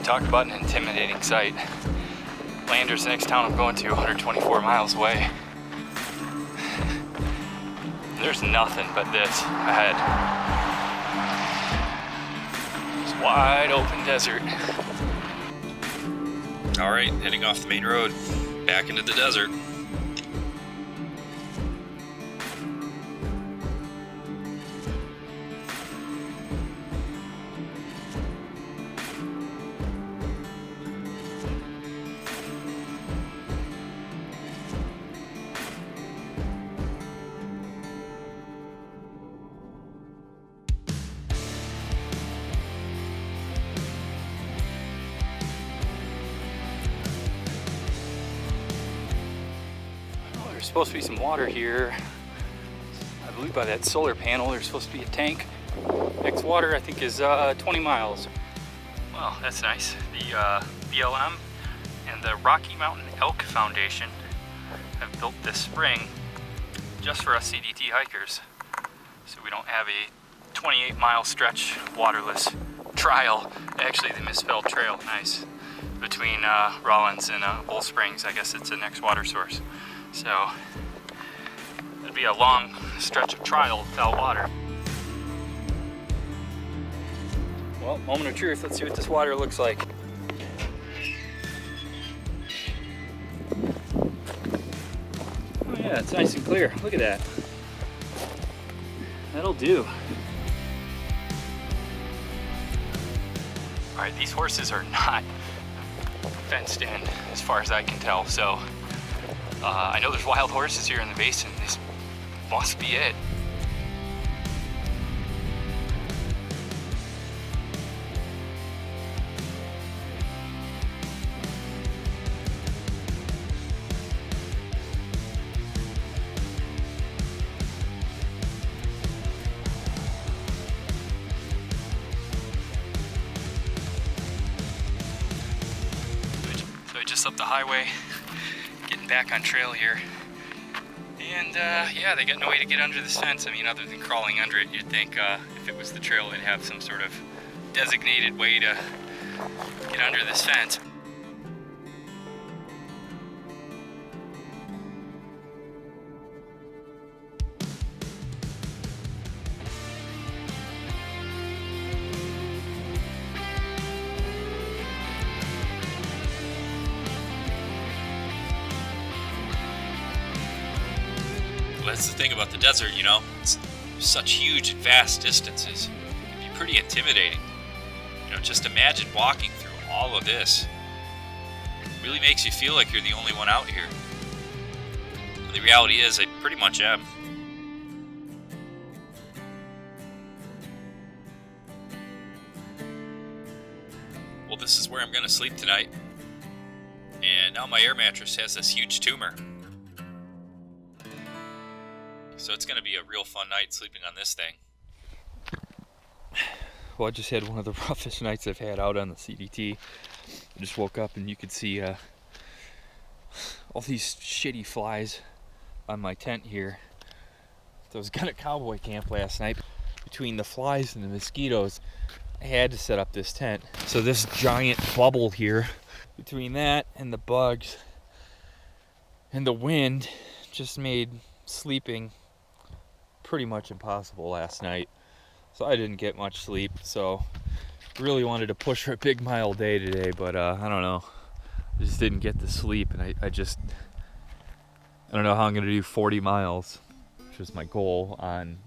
talk about an intimidating sight. Lander's the next town I'm going to, 124 miles away. There's nothing but this ahead. It's wide open desert. All right, heading off the main road, back into the desert. There's supposed to be some water here. I believe by that solar panel there's supposed to be a tank. Next water I think is 20 miles. Well, that's nice. The BLM and the Rocky Mountain Elk Foundation have built this spring just for us CDT hikers. So we don't have a 28-mile stretch waterless trial. Actually, they misspelled trail, nice. Between Rawlins and Bull Springs, I guess it's the next water source. So it'd be a long stretch of trial without water. Well, moment of truth. Let's see what this water looks like. Oh yeah, it's nice and clear. Look at that. That'll do. All right, these horses are not fenced in as far as I can tell. So I know there's wild horses here in the basin. This must be it. So just up the highway, getting back on trail here. And yeah, they got no way to get under this fence. I mean, other than crawling under it. You'd think if it was the trail, they'd have some sort of designated way to get under this fence. That's the thing about the desert, you know, it's such huge and vast distances. It can be pretty intimidating. You know, just imagine walking through all of this. It really makes you feel like you're the only one out here. And the reality is, I pretty much am. Well, this is where I'm going to sleep tonight. And now my air mattress has this huge tumor. So it's going to be a real fun night sleeping on this thing. Well, I just had one of the roughest nights I've had out on the CDT. I just woke up and you could see all these shitty flies on my tent here. So I was gun at cowboy camp last night. Between the flies and the mosquitoes, I had to set up this tent. So this giant bubble here, between that and the bugs and the wind, just made sleeping pretty much impossible last night. So I didn't get much sleep. So really wanted to push for a big mile day today, but I don't know. I just didn't get the sleep, and I don't know how I'm gonna do 40 miles, which was my goal, on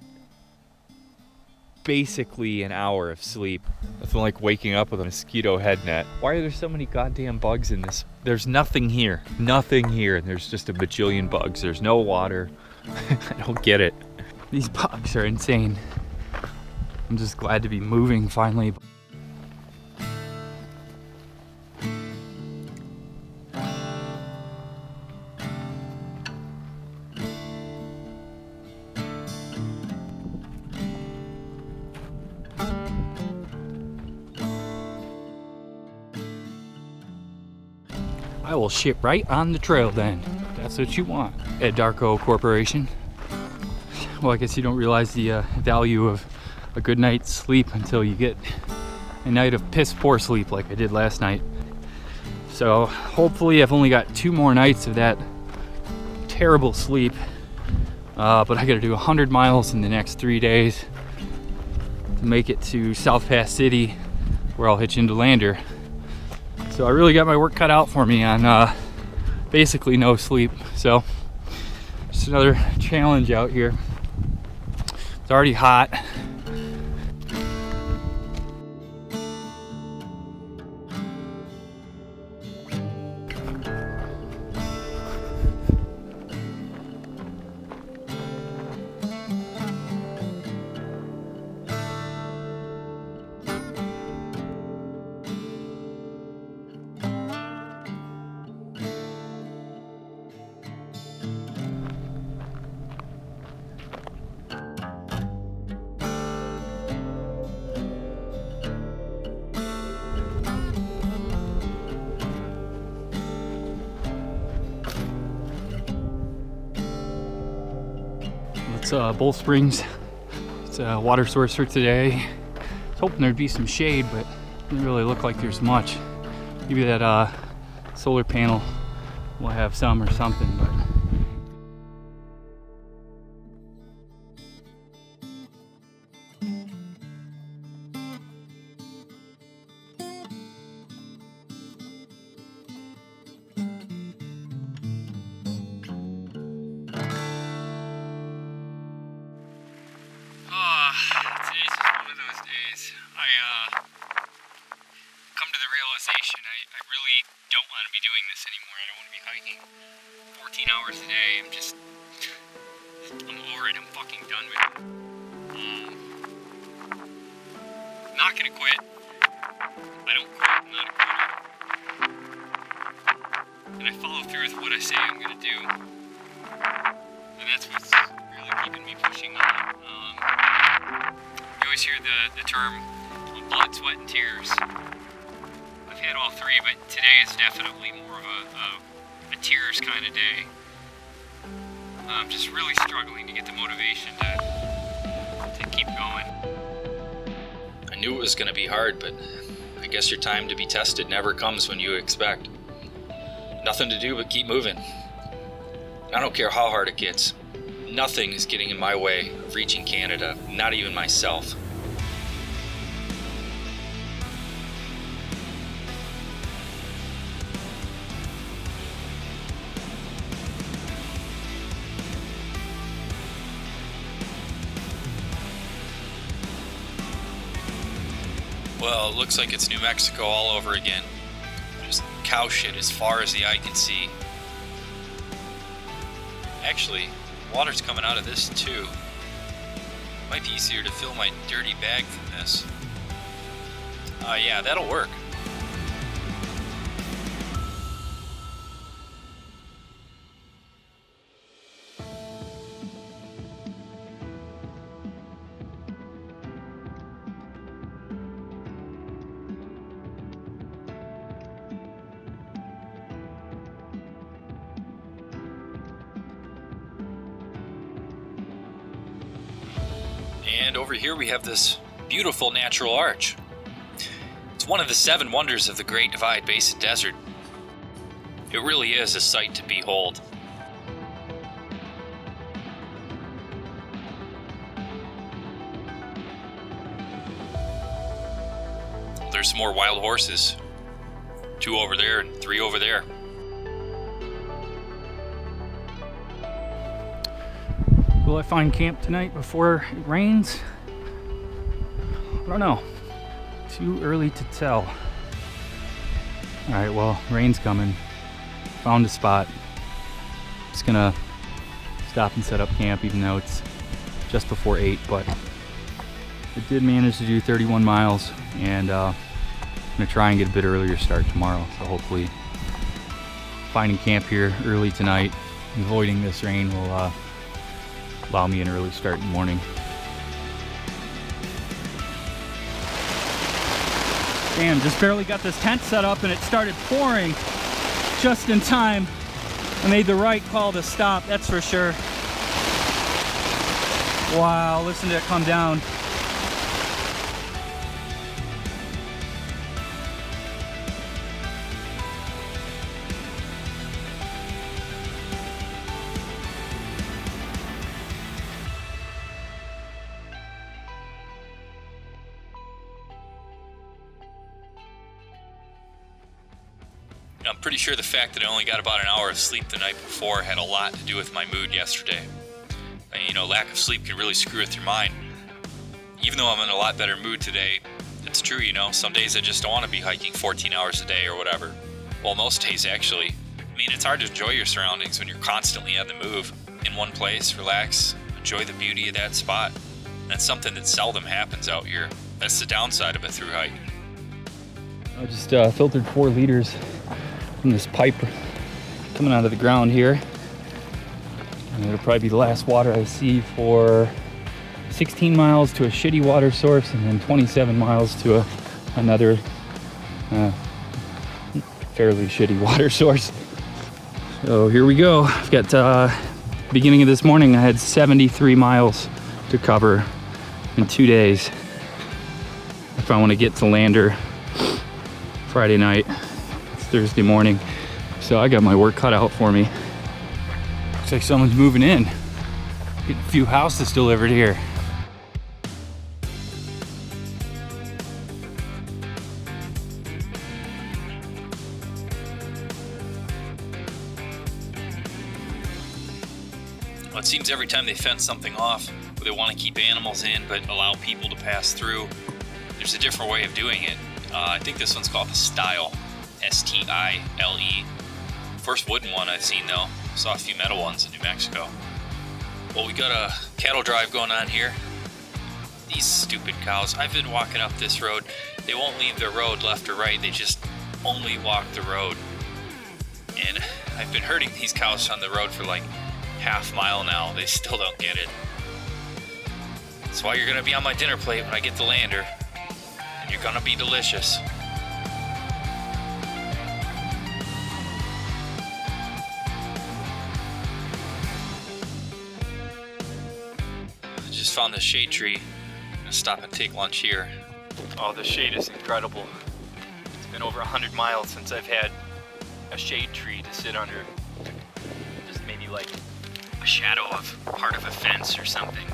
basically an hour of sleep. Nothing like waking up with a mosquito head net. Why are there so many goddamn bugs in this? There's nothing here, and there's just a bajillion bugs. There's no water. I don't get it. These bugs are insane. I'm just glad to be moving finally. I will ship right on the trail then. That's what you want. At Darko Corporation. Well, I guess you don't realize the value of a good night's sleep until you get a night of piss poor sleep like I did last night. So hopefully I've only got 2 more nights of that terrible sleep. But I gotta do 100 miles in the next 3 days to make it to South Pass City, where I'll hitch into Lander. So I really got my work cut out for me on basically no sleep. So just another challenge out here. It's already hot. It's Bull Springs. It's a water source for today. I was hoping there'd be some shade, but it doesn't really look like there's much. Maybe that solar panel will have some or something, but today's just one of those days. I come to the realization I really don't want to be doing this anymore. I don't want to be hiking 14 hours a day. I'm over it. I'm fucking done with it. Not gonna quit. I don't quit. I'm not a quitter. And I follow through with what I say I'm gonna do. And that's what's really keeping me pushing on. You always hear the term blood, sweat, and tears. I've had all 3, but today is definitely more of a tears kind of day. I'm just really struggling to get the motivation to keep going. I knew it was going to be hard, but I guess your time to be tested never comes when you expect. Nothing to do but keep moving. I don't care how hard it gets. Nothing is getting in my way of reaching Canada, not even myself. Well, it looks like it's New Mexico all over again. Just cow shit as far as the eye can see. Actually, water's coming out of this too. Might be easier to fill my dirty bag from this. Yeah, that'll work. And over here we have this beautiful natural arch. It's one of the 7 wonders of the Great Divide Basin Desert. It really is a sight to behold. There's some more wild horses. 2 over there and 3 over there. will I find camp tonight before it rains? I don't know. Too early to tell. Alright, well, rain's coming. Found a spot. Just gonna stop and set up camp even though it's just before 8, but I did manage to do 31 miles and I'm gonna try and get a bit earlier start tomorrow. So hopefully finding camp here early tonight, avoiding this rain will allow me an early start in the morning. Damn, just barely got this tent set up and it started pouring just in time. I made the right call to stop, that's for sure. Wow, listen to it come down. I'm pretty sure the fact that I only got about an hour of sleep the night before had a lot to do with my mood yesterday. You know, lack of sleep can really screw with your mind. Even though I'm in a lot better mood today, it's true, you know, some days I just don't want to be hiking 14 hours a day or whatever. Well, most days actually. I mean, it's hard to enjoy your surroundings when you're constantly on the move. In one place, relax, enjoy the beauty of that spot. And it's something that seldom happens out here. That's the downside of a through hike. I just filtered 4 liters from this pipe coming out of the ground here. And it'll probably be the last water I see for 16 miles to a shitty water source, and then 27 miles to another fairly shitty water source. So here we go. I've got beginning of this morning I had 73 miles to cover in 2 days if I want to get to Lander Friday night. It's Thursday morning, so I got my work cut out for me. Looks like someone's moving in. Getting a few houses delivered here. Well, it seems every time they fence something off, where they want to keep animals in but allow people to pass through, there's a different way of doing it. I think this one's called the Stile, S-T-I-L-E. First wooden one I've seen though. Saw a few metal ones in New Mexico. Well, we got a cattle drive going on here. These stupid cows. I've been walking up this road. They won't leave the road left or right. They just only walk the road. And I've been herding these cows on the road for like half mile now. They still don't get it. That's why you're gonna be on my dinner plate when I get to Lander. And you're gonna be delicious. Just found this shade tree. I'm gonna stop and take lunch here. Oh, the shade is incredible. It's been over 100 miles since I've had a shade tree to sit under. Just maybe like a shadow of part of a fence or something.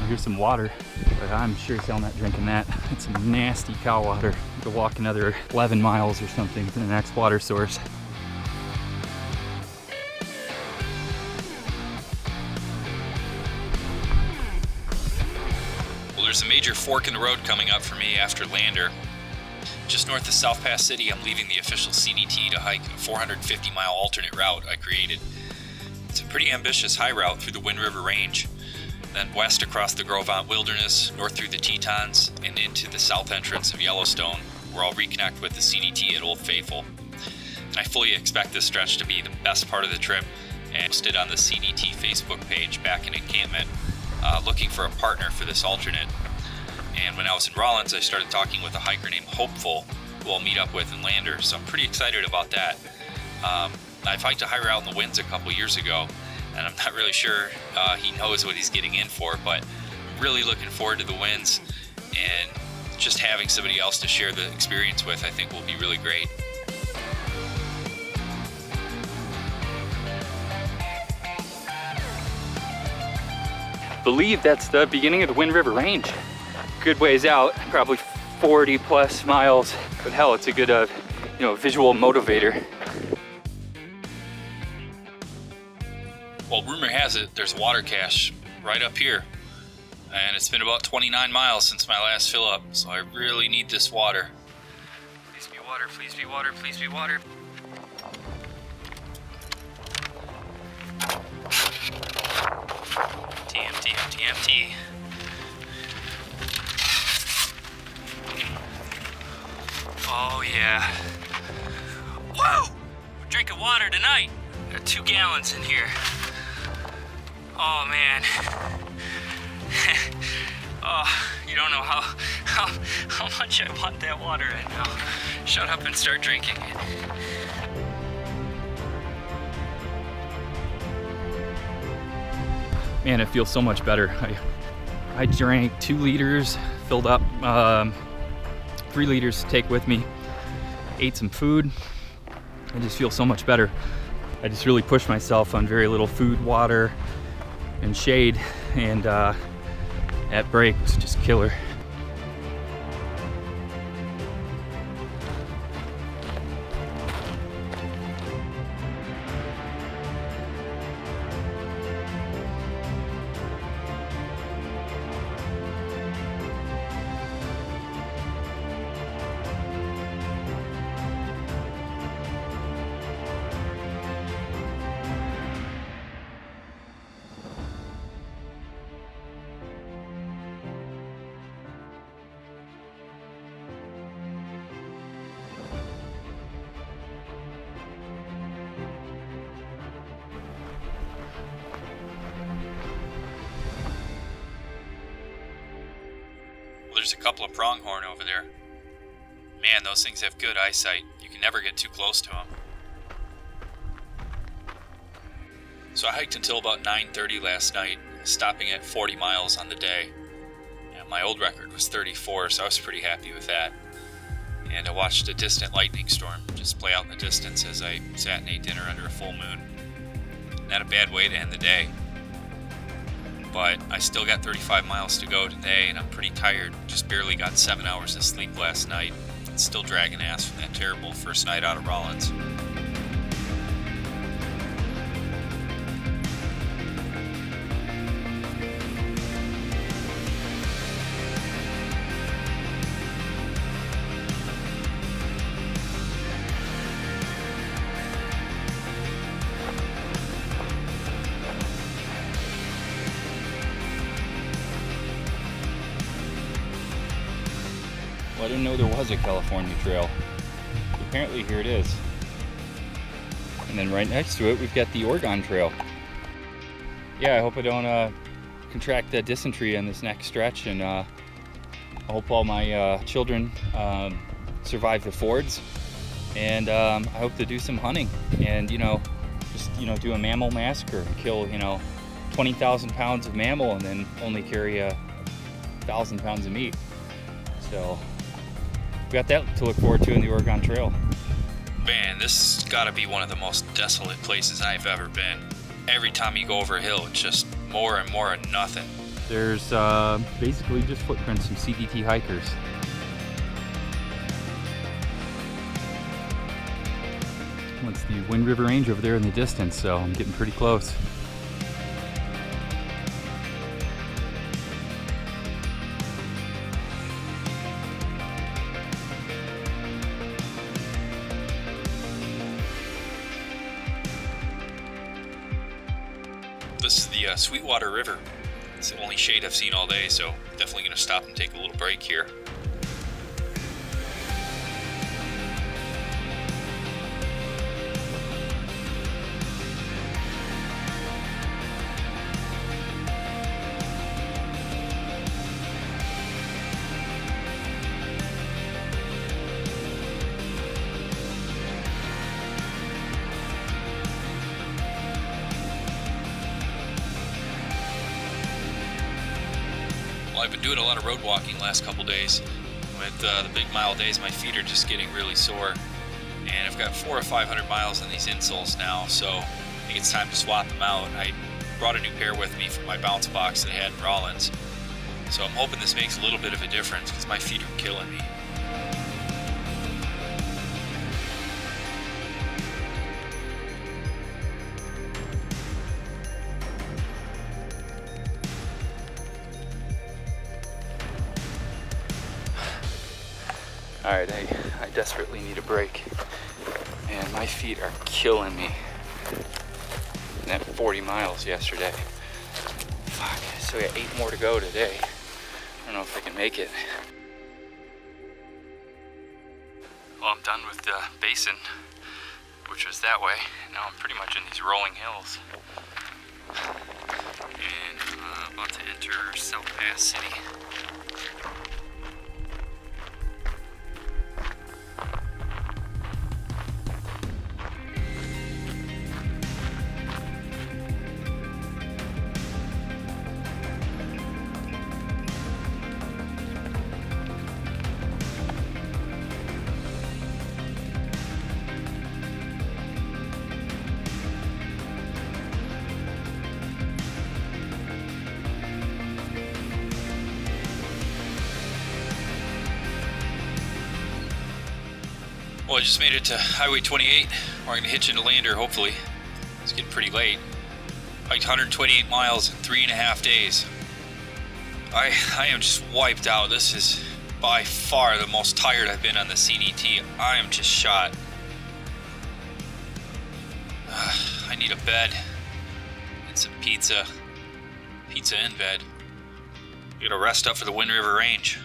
Here's some water, but I'm sure as hell not drinking that. It's some nasty cow water. Go walk another 11 miles or something to the next water source. Well, there's a major fork in the road coming up for me after Lander. Just north of South Pass City, I'm leaving the official CDT to hike a 450-mile alternate route I created. It's a pretty ambitious high route through the Wind River Range, then west across the Gros Ventre Wilderness, north through the Tetons, and into the south entrance of Yellowstone, where I'll reconnect with the CDT at Old Faithful. And I fully expect this stretch to be the best part of the trip, and posted on the CDT Facebook page back in encampment, looking for a partner for this alternate. And when I was in Rawlins, I started talking with a hiker named Hopeful, who I'll meet up with in Lander, so I'm pretty excited about that. I've hiked a high route in the winds a couple years ago, and I'm not really sure he knows what he's getting in for, but I'm really looking forward to the winds, and just having somebody else to share the experience with I think will be really great. I believe that's the beginning of the Wind River Range. Good ways out, probably 40 plus miles, but hell, it's a good visual motivator. Well, rumor has it there's a water cache right up here, and it's been about 29 miles since my last fill up, so I really need this water. Please be water, please be water, please be water. TMT, TMT. Oh yeah. Whoa! We're drinking water tonight. Got 2 gallons in here. Oh man. Oh, you don't know how much I want that water right now. Shut up and start drinking it. Man, it feels so much better. I drank 2 liters, filled up 3 liters to take with me, ate some food. I just feel so much better. I just really pushed myself on very little food, water, and shade, and that break was just killer. There's a couple of pronghorn over there. Man, those things have good eyesight. You can never get too close to them. So I hiked until about 9:30 last night, stopping at 40 miles on the day. And my old record was 34, so I was pretty happy with that. And I watched a distant lightning storm just play out in the distance as I sat and ate dinner under a full moon. Not a bad way to end the day. But I still got 35 miles to go today, and I'm pretty tired. Just barely got 7 hours of sleep last night. Still dragging ass from that terrible first night out of Rawlins. Well, I didn't know there was a California trail. Apparently here it is. And then right next to it, we've got the Oregon Trail. Yeah, I hope I don't contract dysentery on this next stretch, and I hope all my children survive the fords. And I hope to do some hunting and, just, do a mammal massacre and kill, 20,000 pounds of mammal and then only carry 1,000 pounds of meat. So we got that to look forward to in the Oregon Trail. Man, this has got to be one of the most desolate places I've ever been. Every time you go over a hill, it's just more and more of nothing. There's basically just footprints from CDT hikers. Well, it's the Wind River Range over there in the distance, so I'm getting pretty close. This is the Sweetwater River. It's the only shade I've seen all day, so definitely going to stop and take a little break here. Well, I've been doing a lot of road walking last couple days. With the big mile days, my feet are just getting really sore. And I've got 400 or 500 miles on these insoles now, so I think it's time to swap them out. I brought a new pair with me from my bounce box that I had in Rawlins. So I'm hoping this makes a little bit of a difference because my feet are killing me. Alright, I desperately need a break. Man, my feet are killing me. And that 40 miles yesterday. Fuck, I still got 8 more to go today. I don't know if I can make it. Well, I'm done with the basin, which was that way. Now I'm pretty much in these rolling hills. And I'm about to enter South Pass City. Well, I just made it to Highway 28. We're gonna hitch into Lander, hopefully. It's getting pretty late. Hiked 128 miles in 3.5 days. I am just wiped out. This is by far the most tired I've been on the CDT. I am just shot. I need a bed and some pizza. Pizza in bed. Gotta rest up for the Wind River Range.